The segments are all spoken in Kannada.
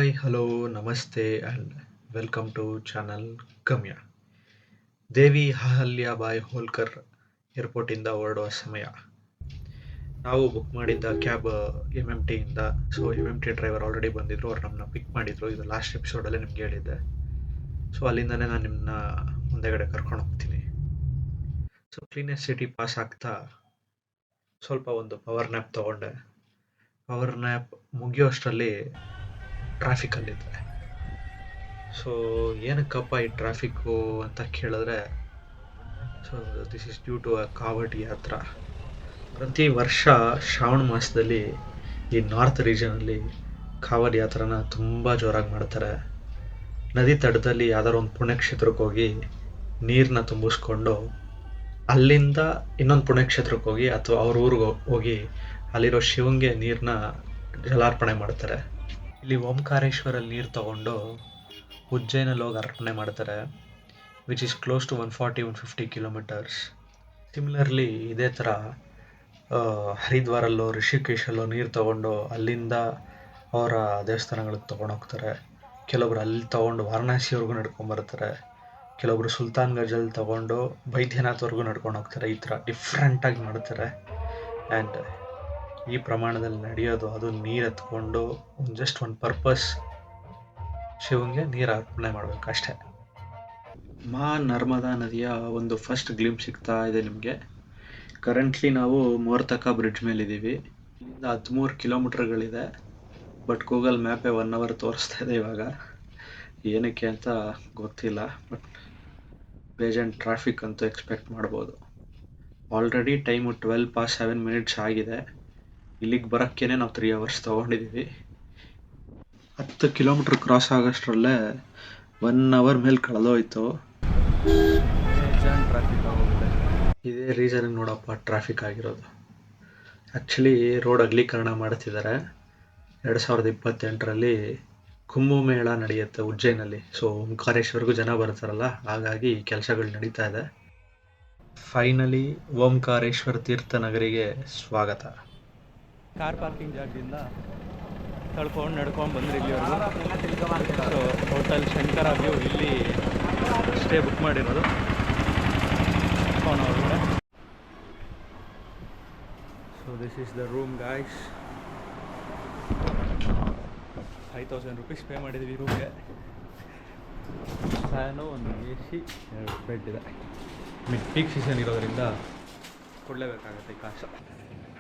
ಹಾಯ್, ಹಲೋ, ನಮಸ್ತೆ and welcome to channel Gamya. Devi Ahilyabai Holkar ಏರ್ಪೋರ್ಟಿಂದ ಹೊರಡುವ ಸಮಯ. ನಾವು ಬುಕ್ ಮಾಡಿದ್ದ ಕ್ಯಾಬ್ MMTಯಿಂದ. ಸೊ MMT ಡ್ರೈವರ್ ಆಲ್ರೆಡಿ ಬಂದಿದ್ರು, ಅವ್ರು ನಮ್ಮನ್ನ ಪಿಕ್ ಮಾಡಿದ್ರು. ಇದು ಲಾಸ್ಟ್ ಎಪಿಸೋಡಲ್ಲೇ ನಿಮ್ಗೆ ಹೇಳಿದ್ದೆ. ಸೊ ಅಲ್ಲಿಂದನೇ ನಾನು ನಿಮ್ಮನ್ನ ಮುಂದೆಗಡೆ ಕರ್ಕೊಂಡು ಹೋಗ್ತೀನಿ. ಸೊ ಕ್ಲೀನೆಸ್ ಸಿಟಿ ಪಾಸ್ ಆಗ್ತಾ ಸ್ವಲ್ಪ ಒಂದು ಪವರ್ ನ್ಯಾಪ್ ತೊಗೊಂಡೆ. ಪವರ್ ನ್ಯಾಪ್ ಮುಗಿಯೋಷ್ಟರಲ್ಲಿ ಟ್ರಾಫಿಕಲ್ಲಿದ್ದೆ. ಸೊ ಏನಕ್ಕಪ್ಪ ಈ ಟ್ರಾಫಿಕ್ಕು ಅಂತ ಕೇಳಿದ್ರೆ, so this is due to a Kavadi Yatra. ಪ್ರತಿ ವರ್ಷ ಶ್ರಾವಣ ಮಾಸದಲ್ಲಿ ಈ ನಾರ್ತ್ ರೀಜನಲ್ಲಿ ಕಾವಡಿ ಯಾತ್ರಾನ ತುಂಬ ಜೋರಾಗಿ ಮಾಡ್ತಾರೆ. ನದಿ ತಟದಲ್ಲಿ ಯಾವ್ದಾದ್ರು ಒಂದು ಪುಣ್ಯಕ್ಷೇತ್ರಕ್ಕೆ ಹೋಗಿ ನೀರನ್ನ ತುಂಬಿಸ್ಕೊಂಡು ಅಲ್ಲಿಂದ ಇನ್ನೊಂದು ಪುಣ್ಯಕ್ಷೇತ್ರಕ್ಕೆ ಹೋಗಿ ಅಥವಾ ಅವ್ರ ಊರಿಗೆ ಹೋಗಿ ಅಲ್ಲಿರೋ ಶಿವಂಗೆ ನೀರನ್ನ ಜಲಾರ್ಪಣೆ ಮಾಡ್ತಾರೆ. ಇಲ್ಲಿ ಓಂಕಾರೇಶ್ವರಲ್ಲಿ ನೀರು ತಗೊಂಡು ಉಜ್ಜೈನಲ್ಲಿ ಹೋಗಿ ಅರ್ಪಣೆ ಮಾಡ್ತಾರೆ, which is close to 140-150 kilometres. Similarly ಇದೇ ಥರ ಹರಿದ್ವಾರಲ್ಲೋ ಋಷಿಕೇಶಲ್ಲೋ ನೀರು ತಗೊಂಡು ಅಲ್ಲಿಂದ ಅವರ ದೇವಸ್ಥಾನಗಳಿಗೆ ತೊಗೊಂಡೋಗ್ತಾರೆ. ಕೆಲವೊಬ್ರು ಅಲ್ಲಿ ತೊಗೊಂಡು ವಾರಣಾಸಿವರೆಗೂ ನಡ್ಕೊಂಬರ್ತಾರೆ. ಕೆಲವೊಬ್ರು ಸುಲ್ತಾನ್ಗಂಜಲ್ಲಿ ತೊಗೊಂಡು ಬೈದ್ಯನಾಥ್ವರೆಗೂ ನಡ್ಕೊಂಡು ಹೋಗ್ತಾರೆ. ಈ ಥರ ಡಿಫ್ರೆಂಟಾಗಿ ಮಾಡ್ತಾರೆ. ಆ್ಯಂಡ್ ಈ ಪ್ರಮಾಣದಲ್ಲಿ ನಡೆಯೋದು, ಅದು ನೀರು ಎತ್ಕೊಂಡು ಜಸ್ಟ್ ಒಂದು ಪರ್ಪಸ್, ಶಿವಂಗೆ ನೀರು ಅರ್ಪಣೆ ಮಾಡಬೇಕು ಅಷ್ಟೇ. ಮಾ ನರ್ಮದಾ ನದಿಯ ಒಂದು ಫಸ್ಟ್ ಗ್ಲಿಂಪ್ ಸಿಗ್ತಾ ಇದೆ ನಿಮಗೆ. ಕರೆಂಟ್ಲಿ ನಾವು ಮೋರ್ತಕ ಬ್ರಿಡ್ಜ್ ಮೇಲಿದ್ದೀವಿ. ಇಲ್ಲಿಂದ 13 ಕಿಲೋಮೀಟರ್ಗಳಿದೆ. ಬಟ್ ಗೂಗಲ್ ಮ್ಯಾಪೇ 1 ಅವರ್ ತೋರಿಸ್ತಾ ಇದೆ ಇವಾಗ. ಏನಕ್ಕೆ ಅಂತ ಗೊತ್ತಿಲ್ಲ, ಬಟ್ ಬೇಜಾನ್ ಟ್ರಾಫಿಕ್ ಅಂತೂ ಎಕ್ಸ್ಪೆಕ್ಟ್ ಮಾಡ್ಬೋದು. ಆಲ್ರೆಡಿ ಟೈಮು 12:07 ಆಗಿದೆ. ಇಲ್ಲಿಗೆ ಬರೋಕ್ಕೇ ನಾವು 3 ಅವರ್ಸ್ ತೊಗೊಂಡಿದ್ದೀವಿ. 10 ಕಿಲೋಮೀಟ್ರ್ ಕ್ರಾಸ್ ಆಗೋಷ್ಟರಲ್ಲೇ 1 ಅವರ್ ಮೇಲೆ ಕಳೆದೋಯ್ತು. ಟ್ರಾಫಿಕ್ ಆಗೋಗಿದೆ. ಇದೇ ರೀಸನ್ಗೆ ನೋಡಪ್ಪ ಟ್ರಾಫಿಕ್ ಆಗಿರೋದು. ಆ್ಯಕ್ಚುಲಿ ರೋಡ್ ಅಗಲೀಕರಣ ಮಾಡ್ತಿದ್ದಾರೆ. 2028ರಲ್ಲಿ ಕುಂಭಮೇಳ ನಡೆಯುತ್ತೆ ಉಜ್ಜೈನಲ್ಲಿ. ಸೊ ಓಂಕಾರೇಶ್ವರ್ಗೂ ಜನ ಬರ್ತಾರಲ್ಲ, ಹಾಗಾಗಿ ಕೆಲಸಗಳು ನಡೀತಾ ಇದೆ. ಫೈನಲಿ ಓಂಕಾರೇಶ್ವರ ತೀರ್ಥ ನಗರಿಗೆ ಸ್ವಾಗತ. ಕಾರ್ ಪಾರ್ಕಿಂಗ್ ಜಾಗದಿಂದ ನಡ್ಕೊಂಡು ಬಂದ್ರಿ ಇಲ್ಲಿವರೆಗೂ. ಸೊ ಹೋಟೆಲ್ ಶಂಕರ ವ್ಯೂ, ಇಲ್ಲಿ ಸ್ಟೇ ಬುಕ್ ಮಾಡಿರೋದು. So this is the room guys. 5,000 rupees pay ಮಾಡಿದ್ದೀವಿ ರೂಮ್ಗೆ. ಫ್ಯಾನು, ಒಂದು AC, 2 ಬೆಡ್ ಇದೆ. ಪೀಕ್ ಸೀಸನ್ ಇರೋದ್ರಿಂದ ಕೊಡಲೇಬೇಕಾಗತ್ತೆ ಈ ಕಾಸು.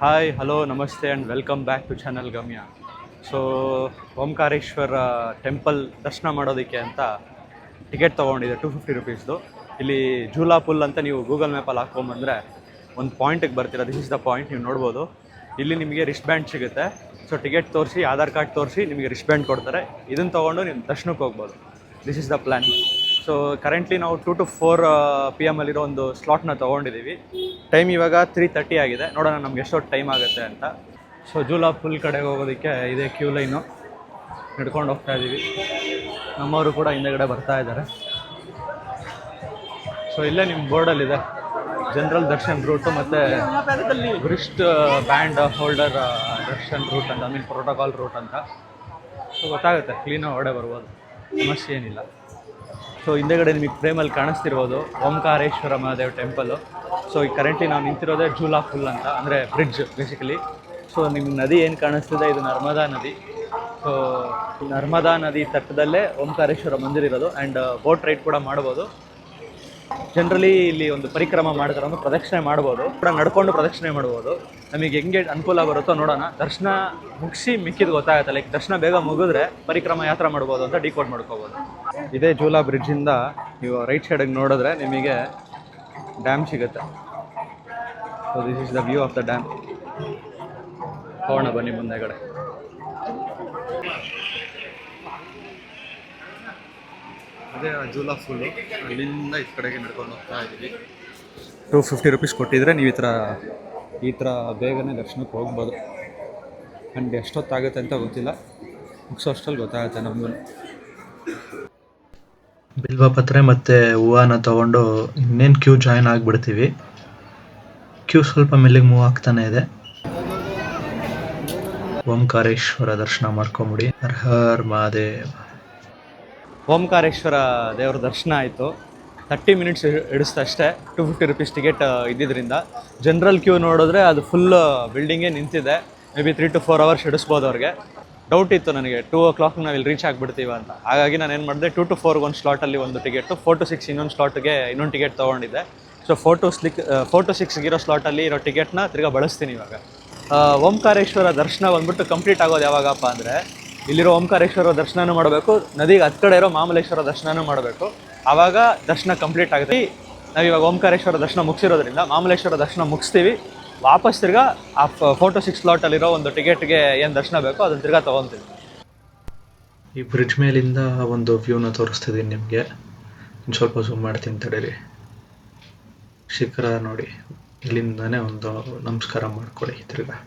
ಹಾಯ್, ಹಲೋ, ನಮಸ್ತೆ and welcome back to channel Gamya. So Omkareshwar temple ದರ್ಶನ ಮಾಡೋದಕ್ಕೆ ಅಂತ ಟಿಕೆಟ್ ತೊಗೊಂಡಿದೆ 250 rupeesದು. ಇಲ್ಲಿ ಜೂಲಾ ಪುಲ್ ಅಂತ ನೀವು ಗೂಗಲ್ ಮ್ಯಾಪಲ್ಲಿ ಹಾಕ್ಕೊಂಬಂದರೆ ಒಂದು ಪಾಯಿಂಟಿಗೆ ಬರ್ತೀರ. This is the point. ನೀವು ನೋಡ್ಬೋದು, ಇಲ್ಲಿ ನಿಮಗೆ ರಿಸ್ಟ್ ಬ್ಯಾಂಡ್ ಸಿಗುತ್ತೆ. ಸೊ ಟಿಕೆಟ್ ತೋರಿಸಿ, ಆಧಾರ್ ಕಾರ್ಡ್ ತೋರಿಸಿ ನಿಮಗೆ ರಿಸ್ಟ್ ಬ್ಯಾಂಡ್ ಕೊಡ್ತಾರೆ. ಇದನ್ನು ತೊಗೊಂಡು ನೀವು ದರ್ಶನಕ್ಕೆ ಹೋಗ್ಬೋದು. This is the plan. So currently ನಾವು 2 to 4 PM ಅಲ್ಲಿರೋ ಒಂದು ಸ್ಲಾಟ್ನ ತೊಗೊಂಡಿದ್ದೀವಿ. ಟೈಮ್ ಇವಾಗ 3:30 ಆಗಿದೆ. ನೋಡೋಣ ನಮ್ಗೆ ಎಷ್ಟೊತ್ತು ಟೈಮ್ ಆಗುತ್ತೆ ಅಂತ. ಸೊ ಜೂಲಾ ಪುಲ್ ಕಡೆಗೆ ಹೋಗೋದಕ್ಕೆ ಇದೇ ಕ್ಯೂ ಲೈನು. ನಡ್ಕೊಂಡು ಹೋಗ್ತಾ ಇದ್ದೀವಿ. ನಮ್ಮವರು ಕೂಡ ಹಿಂದೆಗಡೆ ಬರ್ತಾ ಇದ್ದಾರೆ. ಸೊ ಇಲ್ಲೇ ನಿಮ್ಮ ಬೋರ್ಡಲ್ಲಿದೆ ಜನರಲ್ ದರ್ಶನ್ ರೂಟು ಮತ್ತು wrist band holder darshan route ಅಂತ, ಪ್ರೋಟೋಕಾಲ್ ರೂಟ್ ಅಂತ. ಸೊ ಗೊತ್ತಾಗುತ್ತೆ, ಕ್ಲೀನಾಗಿ ಹೊಡೆ ಬರ್ಬೋದು, ಸಮಸ್ಯೆ ಏನಿಲ್ಲ. ಸೊ ಹಿಂದೆಗಡೆ ನಿಮಗೆ ಫ್ರೇಮಲ್ಲಿ ಕಾಣಿಸ್ತಿರ್ಬೋದು ಓಂಕಾರೇಶ್ವರ ಮಹಾದೇವ್ ಟೆಂಪಲ್ಲು. ಸೊ ಈಗ ಕರೆಂಟ್ಲಿ ನಾವು ನಿಂತಿರೋದೇ ಜೂಲಾ ಪುಲ್ ಅಂತ, ಅಂದರೆ ಬ್ರಿಡ್ಜ್ ಬೇಸಿಕಲಿ. ಸೊ ನಿಮ್ಮ ನದಿ ಏನು ಕಾಣಿಸ್ತಿದೆ, ಇದು ನರ್ಮದಾ ನದಿ. ಸೊ ನರ್ಮದಾ ನದಿ ತಟ್ಟದಲ್ಲೇ ಓಂಕಾರೇಶ್ವರ ಮಂದಿರ ಇರೋದು. ಆ್ಯಂಡ್ ಬೋಟ್ ರೈಡ್ ಕೂಡ ಮಾಡ್ಬೋದು. ಜನರಲಿ ಇಲ್ಲಿ ಒಂದು ಪರಿಕ್ರಮ ಮಾಡ್ತಾರೆ, ಒಂದು ಪ್ರದಕ್ಷಿಣೆ ಮಾಡ್ಬೋದು, ಕೂಡ ನಡ್ಕೊಂಡು ಪ್ರದಕ್ಷಿಣೆ ಮಾಡ್ಬೋದು. ನಮಗೆ ಹೆಂಗೆ ಅನುಕೂಲ ಬರುತ್ತೋ ನೋಡೋಣ. ದರ್ಶನ ಮುಗಿಸಿ ಮಿಕ್ಕಿದ್ದು ಗೊತ್ತಾಗುತ್ತೆ. ಲೈಕ್ ದರ್ಶನ ಬೇಗ ಮುಗಿದ್ರೆ ಪರಿಕ್ರಮ ಯಾತ್ರೆ ಮಾಡ್ಬೋದು ಅಂತ ಡಿಕೋಡ್ ಮಾಡ್ಕೋಬೋದು. ಇದೇ ಜೂಲಾ ಬ್ರಿಡ್ಜಿಂದ ನೀವು ರೈಟ್ ಸೈಡಿಗೆ ನೋಡಿದ್ರೆ ನಿಮಗೆ ಡ್ಯಾಮ್ ಸಿಗುತ್ತೆ. So this is the view of the dam. ಹೋಗೋಣ ಬನ್ನಿ ಮುಂದೆಗಡೆ. ಅದೇ ಜೂಲಾ ಫುಲ್ಲು, ಅಲ್ಲಿಂದ ಈ ಕಡೆಗೆ ನಡ್ಕೊಂಡು ಹೋಗ್ತಾ ಇದ್ದೀವಿ. 250 rupees ಕೊಟ್ಟಿದ್ರೆ ನೀವು ಈ ಥರ ಬೇಗನೆ ದರ್ಶನಕ್ಕೆ ಹೋಗ್ಬೋದು. ಆ್ಯಂಡ್ ಎಷ್ಟೊತ್ತಾಗುತ್ತೆ ಅಂತ ಗೊತ್ತಿಲ್ಲ, ಮುಗಿಸೋಷ್ಟಲ್ಲಿ ಗೊತ್ತಾಗುತ್ತೆ ನಮಗೂ. ಬಿಲ್ವಪತ್ರೆ ಮತ್ತು ಹೂವನ್ನ ತೊಗೊಂಡು ಇನ್ನೇನು ಕ್ಯೂ ಜಾಯ್ನ್ ಆಗಿಬಿಡ್ತೀವಿ. ಕ್ಯೂ ಸ್ವಲ್ಪ ಮೆಲ್ಲಿಗೆ ಮೂವ್ ಆಗ್ತಾನೆ ಇದೆ. ಓಂಕಾರೇಶ್ವರ ದರ್ಶನ ಮಾಡ್ಕೊಂಬಿಡಿ. ಹರ ಹರ್ ಮಹಾದೇವ್. ಓಂಕಾರೇಶ್ವರ ದೇವ್ರ ದರ್ಶನ ಆಯಿತು. 30 ಮಿನಿಟ್ಸ್ ಹಿಡಿಸ್ತು ಅಷ್ಟೇ. 250 ರುಪೀಸ್ ಟಿಕೆಟ್ ಇದ್ದಿದ್ದರಿಂದ. ಜನರಲ್ ಕ್ಯೂ ನೋಡಿದ್ರೆ ಅದು ಫುಲ್ ಬಿಲ್ಡಿಂಗೇ ನಿಂತಿದೆ. ಮೇ ಬಿ 3 to 4 ಅವರ್ಸ್ ಹಿಡಿಸ್ಬೋದು ಅವ್ರಿಗೆ. ಡೌಟ್ ಇತ್ತು ನನಗೆ 2 o'clock ನಾವು ಇಲ್ಲಿ ರೀಚ್ ಆಗಿಬಿಡ್ತೀವಿ ಅಂತ. ಹಾಗಾಗಿ ನಾನು ಏನು ಮಾಡಿದೆ, 2 to 4 ಒಂದು ಸ್ಲಾಟಲ್ಲಿ ಒಂದು ಟಿಕೆಟು, 4 to 6 ಇನ್ನೊಂದು ಸ್ಲಾಟ್ಗೆ ಇನ್ನೊಂದು ಟಿಕೆಟ್ ತೊಗೊಂಡಿದ್ದೆ. ಸೊ 4 to 6 ಇರೋ ಸ್ಲಾಟಲ್ಲಿ ಇರೋ ಟಿಕೆಟ್ನ ತಿರ್ಗಾ ಬಳಸ್ತೀನಿ ಇವಾಗ. ಓಂಕಾರೇಶ್ವರ ದರ್ಶನ ಬಂದ್ಬಿಟ್ಟು ಕಂಪ್ಲೀಟ್ ಆಗೋದು ಯಾವಾಗಪ್ಪ ಅಂದರೆ, ಇಲ್ಲಿರೋ ಓಂಕಾರೇಶ್ವರ ದರ್ಶನನೂ ಮಾಡಬೇಕು, ನದಿಗೆ ಹತ್ತು ಕಡೆ ಇರೋ ಮಾಮಲೇಶ್ವರ ದರ್ಶನನೂ ಮಾಡಬೇಕು. ಆವಾಗ ದರ್ಶನ ಕಂಪ್ಲೀಟ್ ಆಗುತ್ತೆ. ನಾವಿವಾಗ ಓಂಕಾರೇಶ್ವರ ದರ್ಶನ ಮುಗಿಸಿರೋದ್ರಿಂದ ಮಾಮಲೇಶ್ವರ ದರ್ಶನ ಮುಗಿಸ್ತೀವಿ. ವಾಪಸ್ ತಿರ್ಗಾ ಆ 4 to 6 ಸ್ಲಾಟಲ್ಲಿರೋ ಒಂದು ಟಿಕೆಟ್ಗೆ ಏನು ದರ್ಶನ ಬೇಕೋ ಅದನ್ನು ತಿರ್ಗಾ ತೊಗೊತೀವಿ. ಈ ಬ್ರಿಡ್ಜ್ ಮೇಲಿಂದ ಒಂದು ವ್ಯೂನ ತೋರಿಸ್ತಿದ್ದೀನಿ ನಿಮಗೆ. ಸ್ವಲ್ಪ ಝೂಮ್ ಮಾಡ್ತೀನಿ ತಡೀರಿ. ಶಿಖರ ನೋಡಿ, ಇಲ್ಲಿಂದಾನೇ ಒಂದು ನಮಸ್ಕಾರ ಮಾಡ್ಕೊಳ್ಳಿ ತಿರ್ಗಾ.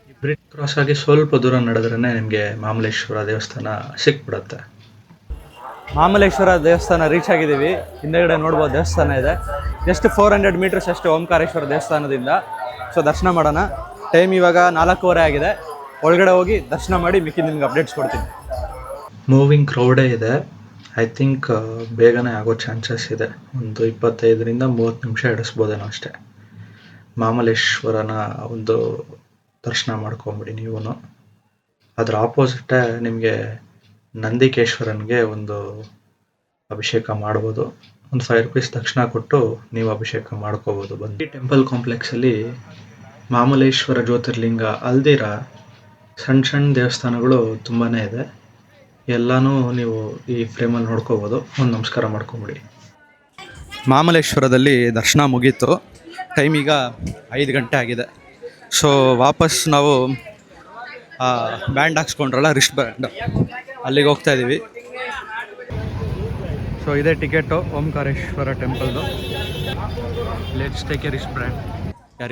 ಈ ಬ್ರಿಡ್ಜ್ ಕ್ರಾಸ್ ಆಗಿ ಸ್ವಲ್ಪ ದೂರ ನಡೆದ್ರೇ ನಿಮಗೆ ಮಾಮಲೇಶ್ವರ ದೇವಸ್ಥಾನ ಸಿಕ್ಬಿಡತ್ತೆ. ಮಾಮಲೇಶ್ವರ ದೇವಸ್ಥಾನ ರೀಚ್ ಆಗಿದ್ದೀವಿ. ಹಿಂದೆಗಡೆ ನೋಡ್ಬೋದು ದೇವಸ್ಥಾನ ಇದೆ. ಜಸ್ಟ್ 400 ಮೀಟರ್ಸ್ ಅಷ್ಟು ಓಂಕಾರೇಶ್ವರ ದೇವಸ್ಥಾನದಿಂದ. ಸೊ ದರ್ಶನ ಮಾಡೋಣ. ಟೈಮ್ ಇವಾಗ 4:15 ಆಗಿದೆ. ಒಳಗಡೆ ಹೋಗಿ ದರ್ಶನ ಮಾಡಿ ಮಿಕ್ಕಿ ನಿಮ್ಗೆ ಅಪ್ಡೇಟ್ಸ್ ಕೊಡ್ತೀನಿ. ಮೂವಿಂಗ್ ಕ್ರೌಡೇ ಇದೆ. ಐ ಥಿಂಕ್ ಬೇಗನೆ ಆಗೋ ಚಾನ್ಸಸ್ ಇದೆ. ಒಂದು 25 to 30 ನಿಮಿಷ ಹಿಡಿಸ್ಬೋದೇನೋ ಅಷ್ಟೇ. ಮಾಮಲೇಶ್ವರನ ಒಂದು ದರ್ಶನ ಮಾಡ್ಕೊಂಬಿಡಿ ನೀವು. ಅದ್ರ ಆಪೋಸಿಟೇ ನಿಮಗೆ ನಂದಿಕೇಶ್ವರನಿಗೆ ಒಂದು ಅಭಿಷೇಕ ಮಾಡ್ಬೋದು. ಒಂದು 5 rupees ದಕ್ಷಿಣ ಕೊಟ್ಟು ನೀವು ಅಭಿಷೇಕ ಮಾಡ್ಕೋಬೋದು. ಬಂದು ಈ ಟೆಂಪಲ್ ಕಾಂಪ್ಲೆಕ್ಸಲ್ಲಿ ಮಾಮಲೇಶ್ವರ ಜ್ಯೋತಿರ್ಲಿಂಗ ಅಲ್ದಿರ ಸಣ್ಣ ದೇವಸ್ಥಾನಗಳು ತುಂಬಾ ಇದೆ. ಎಲ್ಲನೂ ನೀವು ಈ ಫ್ರೇಮಲ್ಲಿ ನೋಡ್ಕೋಬೋದು. ಒಂದು ನಮಸ್ಕಾರ ಮಾಡ್ಕೊಂಬಿಡಿ. ಮಾಮಲೇಶ್ವರದಲ್ಲಿ ದರ್ಶನ ಮುಗೀತು. ಟೈಮ್ ಈಗ 5 ಗಂಟೆ ಆಗಿದೆ. ಸೊ ವಾಪಸ್ ನಾವು ಬ್ಯಾಂಡ್ ಹಾಕ್ಸ್ಕೊಂಡ್ರಲ್ಲ, ರಿಸ್ಟ್ ಬ್ಯಾಂಡ್, ಅಲ್ಲಿಗೆ ಹೋಗ್ತಾ ಇದ್ದೀವಿ. ಸೊ ಇದೇ ಟಿಕೆಟು ಓಂಕಾರೇಶ್ವರ ಟೆಂಪಲ್ದು. Let's take a wrist band.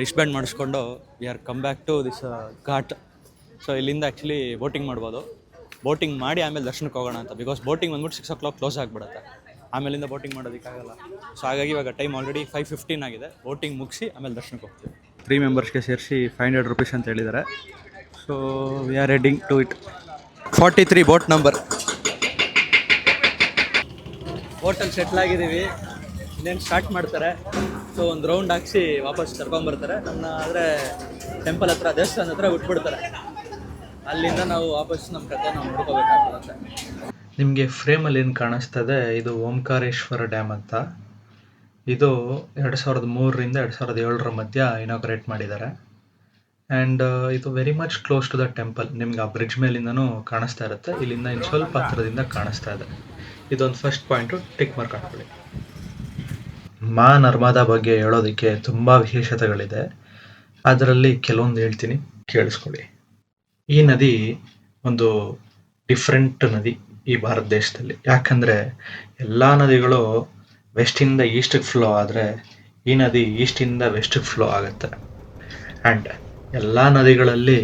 Wrist band ಮಾಡಿಸ್ಕೊಂಡು we are come back to this ghat. So ಇಲ್ಲಿಂದ ಆ್ಯಕ್ಚುಲಿ ಬೋಟಿಂಗ್ ಮಾಡ್ಬೋದು. ಬೋಟಿಂಗ್ ಮಾಡಿ ಆಮೇಲೆ ದರ್ಶನಕ್ಕೆ ಹೋಗೋಣ ಅಂತ. ಬಿಕಾಸ್ ಬೋಟಿಂಗ್ ಬಂದ್ಬಿಟ್ಟು 6 o'clock ಕ್ಲೋಸ್ ಆಗಿಬಿಡುತ್ತೆ. ಆಮೇಲಿಂದ ಬೋಟಿಂಗ್ ಮಾಡೋದಕ್ಕಾಗಲ್ಲ. ಸೊ ಹಾಗಾಗಿ ಇವಾಗ ಟೈಮ್ ಆಲ್ರೆಡಿ 5:15 ಆಗಿದೆ. ಬೋಟಿಂಗ್ ಮುಗಿಸಿ ಆಮೇಲೆ ದರ್ಶನಕ್ಕೆ ಹೋಗ್ತೀವಿ. 3 ಮೆಂಬರ್ಸ್ಗೆ ಸೇರಿಸಿ 500 rupees ಅಂತ ಹೇಳಿದ್ದಾರೆ. So we are heading to it. 43 boat number. Hotel settle ಆಗಿದ್ದೀವಿ. ಇನ್ನೇನು ಸ್ಟಾರ್ಟ್ ಮಾಡ್ತಾರೆ. ಸೊ ಒಂದು ರೌಂಡ್ ಹಾಕ್ಸಿ ವಾಪಸ್ ಕರ್ಕೊಂಬರ್ತಾರೆ. ನನ್ನ ಆದರೆ ಟೆಂಪಲ್ ಹತ್ರ, ದೇವಸ್ಥಾನ ಹತ್ರ ಬಿಟ್ಬಿಡ್ತಾರೆ. ಅಲ್ಲಿಂದ ನಾವು ವಾಪಸ್ ನಮ್ಮ ಕತೆ ನಾವು ನೋಡ್ಕೋಬೇಕಾಗುತ್ತೆ. ನಿಮಗೆ ಫ್ರೇಮಲ್ಲಿ ಏನು ಕಾಣಿಸ್ತದೆ, ಇದು ಓಂಕಾರೇಶ್ವರ ಡ್ಯಾಮ್ ಅಂತ. ಇದು 2003 to 2007 ಮಧ್ಯ ಇನಾಗ್ರೇಟ್ ಮಾಡಿದ್ದಾರೆ. ಆ್ಯಂಡ್ ಇದು very much close to the temple. ನಿಮ್ಗೆ ಆ ಬ್ರಿಡ್ಜ್ ಮೇಲಿಂದನೂ ಕಾಣಿಸ್ತಾ ಇರುತ್ತೆ. ಇಲ್ಲಿಂದ ಇನ್ನು ಸ್ವಲ್ಪ ಹತ್ತಿರದಿಂದ ಕಾಣಿಸ್ತಾ ಇದೆ. ಇದೊಂದು ಫಸ್ಟ್ ಪಾಯಿಂಟು, ಟಿಕ್ ಮಾರ್ಕ್ ಹಾಕ್ಕೊಳ್ಳಿ. ಮಾ ನರ್ಮದಾ ಬಗ್ಗೆ ಹೇಳೋದಕ್ಕೆ ತುಂಬ ವಿಶೇಷತೆಗಳಿದೆ. ಅದರಲ್ಲಿ ಕೆಲವೊಂದು ಹೇಳ್ತೀನಿ, ಕೇಳಿಸ್ಕೊಳ್ಳಿ. ಈ ನದಿ ಒಂದು ಡಿಫ್ರೆಂಟ್ ನದಿ ಈ ಭಾರತ ದೇಶದಲ್ಲಿ. ಯಾಕಂದರೆ ಎಲ್ಲ ನದಿಗಳು ವೆಸ್ಟಿಂದ ಈಸ್ಟಿಗೆ ಫ್ಲೋ ಆದರೆ ಈ ನದಿ ಈಸ್ಟಿಂದ ವೆಸ್ಟಿಗೆ ಫ್ಲೋ ಆಗುತ್ತೆ. ಆ್ಯಂಡ್ ಎಲ್ಲ ನದಿಗಳಲ್ಲಿ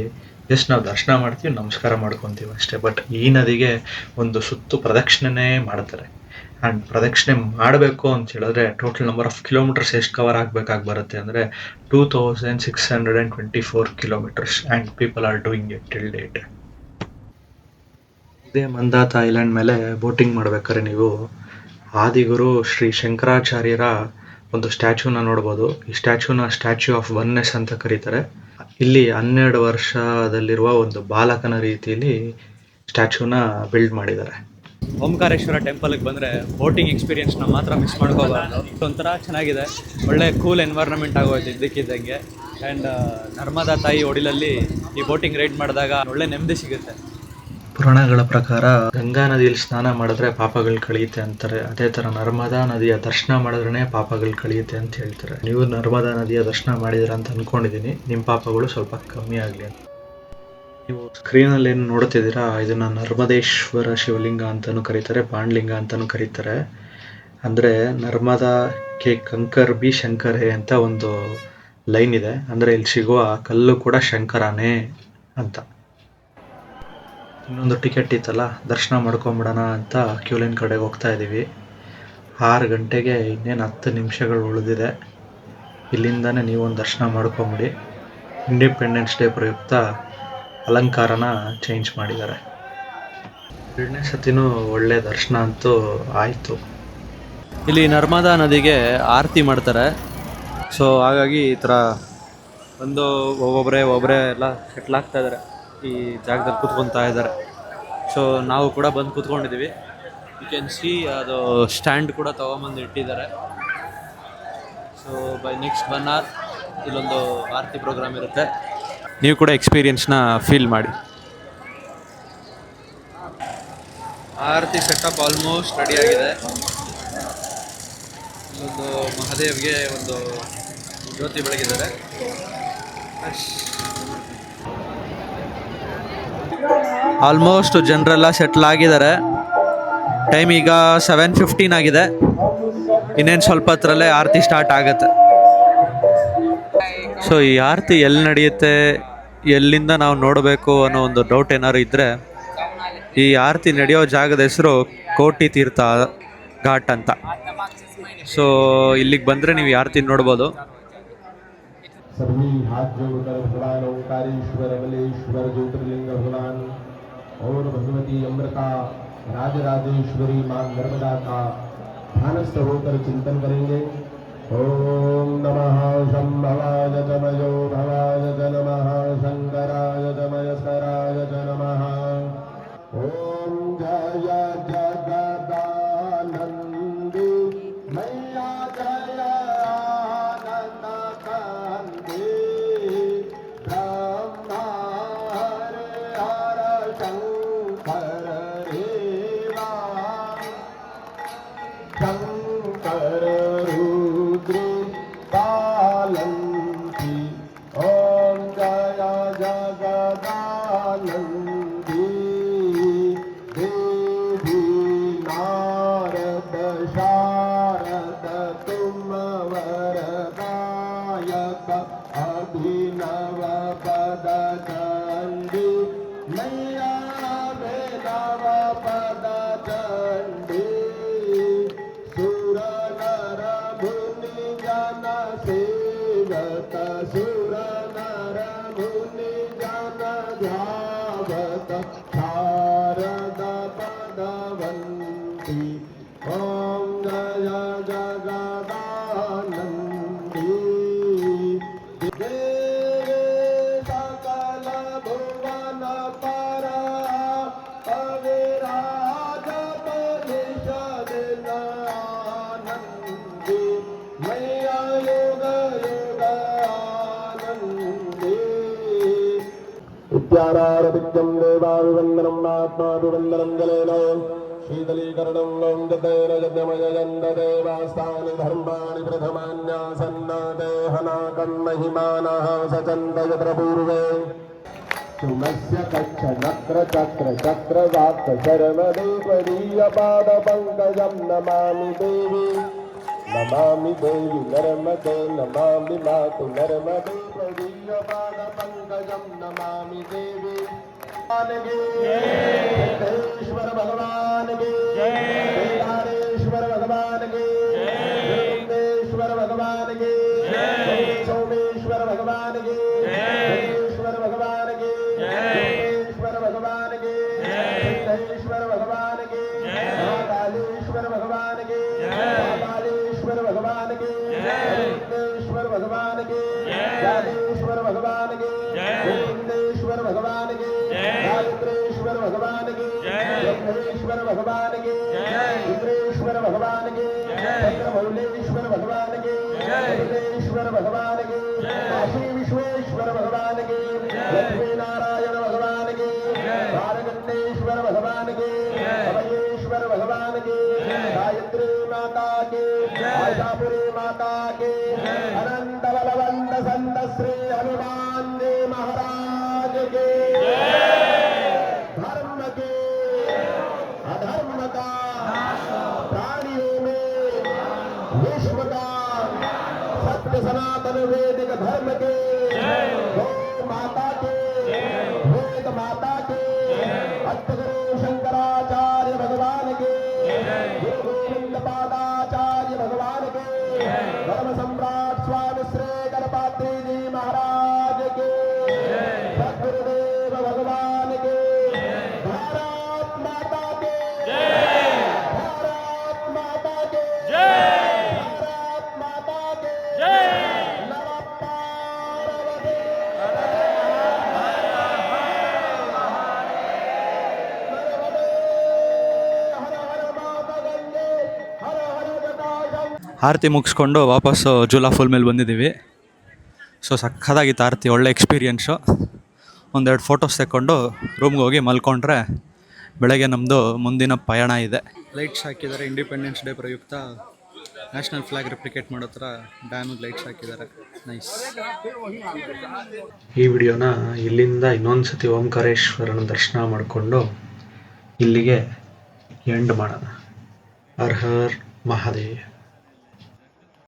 ಜಸ್ಟ್ ನಾವು ದರ್ಶನ ಮಾಡ್ತೀವಿ, ನಮಸ್ಕಾರ ಮಾಡ್ಕೊತೀವಿ ಅಷ್ಟೇ. ಬಟ್ ಈ ನದಿಗೆ ಒಂದು ಸುತ್ತು ಪ್ರದಕ್ಷಿಣೆ ಮಾಡ್ತಾರೆ. ಆ್ಯಂಡ್ ಪ್ರದಕ್ಷಿಣೆ ಮಾಡಬೇಕು ಅಂತ ಹೇಳಿದ್ರೆ ಟೋಟಲ್ ನಂಬರ್ ಆಫ್ ಕಿಲೋಮೀಟರ್ಸ್ ಎಷ್ಟು ಕವರ್ ಆಗಬೇಕಾಗಿ ಬರುತ್ತೆ ಅಂದರೆ 2624 kilometers. And people are doing it till date. ಇದೇ ಮಂದಾತ ಐಲ್ಯಾಂಡ್ ಮೇಲೆ ಬೋಟಿಂಗ್ ಮಾಡ್ಬೇಕಾದ್ರೆ ನೀವು ಆದಿಗುರು ಶ್ರೀ ಶಂಕರಾಚಾರ್ಯರ ಒಂದು ಸ್ಟ್ಯಾಚ್ಯೂನ ನೋಡ್ಬೋದು. ಈ ಸ್ಟ್ಯಾಚ್ಯೂನ ಸ್ಟ್ಯಾಚ್ಯೂ ಆಫ್ ಒನ್ನೆಸ್ ಅಂತ ಕರೀತಾರೆ. ಇಲ್ಲಿ 12 ವರ್ಷದಲ್ಲಿರುವ ಒಂದು ಬಾಲಕನ ರೀತಿಯಲ್ಲಿ ಸ್ಟ್ಯಾಚ್ಯೂನ ಬಿಲ್ಡ್ ಮಾಡಿದ್ದಾರೆ. ಓಂಕಾರೇಶ್ವರ ಟೆಂಪಲ್ಗೆ ಬಂದರೆ ಬೋಟಿಂಗ್ ಎಕ್ಸ್ಪೀರಿಯನ್ಸ್ನ ಮಾತ್ರ ಮಿಸ್ ಮಾಡ್ಕೋಬಾರ್ದು. ಒಂಥರ ಚೆನ್ನಾಗಿದೆ. ಒಳ್ಳೆ ಕೂಲ್ ಎನ್ವೈರ್ನ್ಮೆಂಟ್ ಆಗೋಯ್ತು ಇದ್ದಕ್ಕಿದ್ದಂಗೆ. ಆ್ಯಂಡ್ ನರ್ಮದಾ ತಾಯಿ ಒಡಿಲಲ್ಲಿ ಈ ಬೋಟಿಂಗ್ ರೈಡ್ ಮಾಡಿದಾಗ ಒಳ್ಳೆ ನೆಮ್ಮದಿ ಸಿಗುತ್ತೆ. ಪುರಾಣಗಳ ಪ್ರಕಾರ ಗಂಗಾ ನದಿಯಲ್ಲಿ ಸ್ನಾನ ಮಾಡಿದ್ರೆ ಪಾಪಗಳು ಕಳೆಯುತ್ತೆ ಅಂತಾರೆ. ಅದೇ ಥರ ನರ್ಮದಾ ನದಿಯ ದರ್ಶನ ಮಾಡಿದ್ರೇ ಪಾಪಗಳು ಕಳೆಯುತ್ತೆ ಅಂತ ಹೇಳ್ತಾರೆ. ನೀವು ನರ್ಮದಾ ನದಿಯ ದರ್ಶನ ಮಾಡಿದಿರ ಅಂತ ಅಂದ್ಕೊಂಡಿದ್ದೀನಿ. ನಿಮ್ಮ ಪಾಪಗಳು ಸ್ವಲ್ಪ ಕಮ್ಮಿ ಆಗಲಿ ಅಂತ. ನೀವು ಸ್ಕ್ರೀನಲ್ಲಿ ಏನು ನೋಡ್ತಿದ್ದೀರಾ, ಇದನ್ನು ನರ್ಮದೇಶ್ವರ ಶಿವಲಿಂಗ ಅಂತಲೂ ಕರೀತಾರೆ, ಬಾಂಡ್ಲಿಂಗ ಅಂತಲೂ ಕರೀತಾರೆ. ಅಂದರೆ ನರ್ಮದಾ ಕೆ ಕಂಕರ್ ಬಿ ಶಂಕರ್ ಹೇ ಅಂತ ಒಂದು ಲೈನ್ ಇದೆ. ಅಂದರೆ ಇಲ್ಲಿ ಸಿಗುವ ಕಲ್ಲು ಕೂಡ ಶಂಕರನೇ ಅಂತ. ಇನ್ನೊಂದು ಟಿಕೆಟ್ ಇತ್ತಲ್ಲ, ದರ್ಶನ ಮಾಡ್ಕೊಂಬಿಡೋಣ ಅಂತ ಕ್ಯೂಲೈನ್ ಕಡೆಗೆ ಹೋಗ್ತಾ ಇದ್ದೀವಿ. 6 ಗಂಟೆಗೆ ಇನ್ನೇನು 10 ನಿಮಿಷಗಳು ಉಳಿದಿದೆ. ಇಲ್ಲಿಂದಾನೇ ನೀವೊಂದು ದರ್ಶನ ಮಾಡ್ಕೊಂಬಿಡಿ. ಇಂಡಿಪೆಂಡೆನ್ಸ್ ಡೇ ಪ್ರಯುಕ್ತ ಅಲಂಕಾರನ ಚೇಂಜ್ ಮಾಡಿದ್ದಾರೆ. 2ನೇ ಸತಿನೂ ಒಳ್ಳೆ ದರ್ಶನ ಅಂತೂ ಆಯಿತು. ಇಲ್ಲಿ ನರ್ಮದಾ ನದಿಗೆ ಆರತಿ ಮಾಡ್ತಾರೆ. ಸೊ ಹಾಗಾಗಿ ಈ ಥರ ಒಂದು ಒಬ್ಬೊಬ್ಬರೇ ಎಲ್ಲ ಸೆಟ್ಲ್ ಆಗ್ತಾ ಇದ್ದಾರೆ, ಈ ಜಾಗದಲ್ಲಿ ಕೂತ್ಕೊತಾ ಇದ್ದಾರೆ. ಸೊ ನಾವು ಕೂಡ ಬಂದು ಕೂತ್ಕೊಂಡಿದ್ದೀವಿ. ಯು ಕ್ಯಾನ್ ಸಿ ಅದು ಸ್ಟ್ಯಾಂಡ್ ಕೂಡ ತೊಗೊಂಬಂದು ಇಟ್ಟಿದ್ದಾರೆ. ಸೊ ಬೈ ನೆಕ್ಸ್ಟ್ 1 hour ಇಲ್ಲೊಂದು ಆರತಿ ಪ್ರೋಗ್ರಾಮ್ ಇರುತ್ತೆ. ನೀವು ಕೂಡ ಎಕ್ಸ್ಪೀರಿಯನ್ಸ್ನ ಫೀಲ್ ಮಾಡಿ. ಆರತಿ ಸೆಟಪ್ ಆಲ್ಮೋಸ್ಟ್ ರೆಡಿ ಆಗಿದೆ. ಇಲ್ಲೊಂದು ಮಹಾದೇವ್ಗೆ ಒಂದು ಜ್ಯೋತಿ ಬೆಳಗಿದ್ದಾರೆ. ಆಲ್ಮೋಸ್ಟ್ ಜನರೆಲ್ಲ ಸೆಟ್ಲ್ ಆಗಿದ್ದಾರೆ. ಟೈಮ್ ಈಗ 7:15 ಆಗಿದೆ. ಇನ್ನೇನು ಸ್ವಲ್ಪ ಹೊತ್ತರಲ್ಲೇ ಆರತಿ ಸ್ಟಾರ್ಟ್ ಆಗುತ್ತೆ. ಸೊ ಈ ಆರತಿ ಎಲ್ಲಿ ನಡೆಯುತ್ತೆ, ಎಲ್ಲಿಂದ ನಾವು ನೋಡಬೇಕು ಅನ್ನೋ ಒಂದು ಡೌಟ್ ಏನಾದ್ರು ಇದ್ದರೆ, ಈ ಆರತಿ ನಡೆಯೋ ಜಾಗದ ಹೆಸರು ಕೋಟಿ ತೀರ್ಥ ಘಾಟ್ ಅಂತ. ಸೊ ಇಲ್ಲಿಗೆ ಬಂದರೆ ನೀವು ಆರತಿ ನೋಡ್ಬೋದು. सभी हाथ जोड़कर भगवान ओंकारेश्वर अमलेश्वर ज्योतिर्लिंग भगवान और भगवती अमृता राजराजेश्वरी मां नर्मदा का ध्यानस्थ होकर चिंतन करेंगे. ओम नमः शंभवाय तमयो भवाय च नमः शंकराय तमयस्कराय च नमः. ओम जय जगदानंदी मैया जय आनंद कांदी ब्रह्मा हर शंकर रेवा शंकर रुद्र पालंती. ओम जय जगदानंदी देवी नारद शारद तुम वरदायक अभिनव पद चंडी मैया नव पद चंडी. सुर नर मुनि जन सेवत सुर नर मुनि जन ध्यावत शारद पदवंती. ओम जय जगदानंदी देवे सकल भुवन पर अविराज परिषद आनंदी मैया योग योग आनंदी. इत्यारारविद्यं देवाभिवन्दनं आत्माभिवन्दनं जलेन शीतलीकरणं लं जतेन यज्ञमयजन्ददेवास्तानि धर्माणि प्रथमान्यासन्न देहनाकं महिमानः सचन्त यत्र पूर्वे. सुमस्य कच्छ नक्र चक्र चक्रवाक् शर्वदेवदीयपादपङ्कजं नमामि देवी नर्मदे नमामि मातु नर्मदे दीयपादपङ्कजं नमामि देवी. सिद्धेश्वर भगवान के केदारेश्वर भगवान के वृंदेश्वर भगवान के सोमेश्वर भगवान के सिद्धेश्वर भगवान के सोमेश्वर भगवान के सिद्धेश्वर भगवान के महाकालेश्वर भगवान के महाकालेश्वर भगवान के वृंदेश्वर भगवान के ज्ञानेश्वर भगवान के गोविंदेश्वर भगवान के गायत्रेश्वर भगवान के ब्रह्मेश्वर भगवान के इंद्रेश्वर भगवान के चंद्रमौलेश्वर भगवान के रुद्रेश्वर भगवान के काशी विश्वेश्वर भगवान के लक्ष्मी नारायण भगवान के भारगंडेश्वर भगवान के अभयेश्वर भगवान के गायत्री माता के आशापुरी माता के अनंत बलवंत संत श्री हनुमान जी महाराज के. धर्म के अधर्म का प्राणियों में विश्व का सत्य सनातन वैदिक धर्म के गौ माता के वेद माता के अष्टगुरु शंकराचार्य भगवान के गुरु गोविंद पादाचार्य भगवान के धर्म सम्राट स्वामी श्री गणपात्री जी महाराज के ಆರತಿ ಮುಗಿಸ್ಕೊಂಡು ವಾಪಸ್ಸು ಜೂಲಾ ಫಾಲ್ ಮೇಲೆ ಬಂದಿದ್ದೀವಿ. ಸೊ ಸಕ್ಕತ್ತಾಗಿತ್ತು ಆರತಿ, ಒಳ್ಳೆ ಎಕ್ಸ್ಪೀರಿಯೆನ್ಸು. ಒಂದೆರಡು ಫೋಟೋಸ್ ತೆಕ್ಕೊಂಡು ರೂಮ್ಗೆ ಹೋಗಿ ಮಲ್ಕೊಂಡ್ರೆ ಬೆಳಗ್ಗೆ ನಮ್ಮದು ಮುಂದಿನ ಪಯಣ ಇದೆ. ಲೈಟ್ಸ್ ಹಾಕಿದ್ದಾರೆ ಇಂಡಿಪೆಂಡೆನ್ಸ್ ಡೇ ಪ್ರಯುಕ್ತ. ನ್ಯಾಷನಲ್ ಫ್ಲಾಗ್ ರೆಪ್ಲಿಕೇಟ್ ಮಾಡೋ ಥರ ಡ್ಯಾಮಿಗೆ ಲೈಟ್ಸ್ ಹಾಕಿದ್ದಾರೆ. ನೈಸ್. ಈ ವಿಡಿಯೋನ ಇಲ್ಲಿಂದ ಇನ್ನೊಂದು ಸತಿ ಓಂಕಾರೇಶ್ವರನ ದರ್ಶನ ಮಾಡಿಕೊಂಡು ಇಲ್ಲಿಗೆ ಎಂಡ್ ಮಾಡೋಣ. ಹರ್ ಹರ್ ಮಹಾದೇವ್.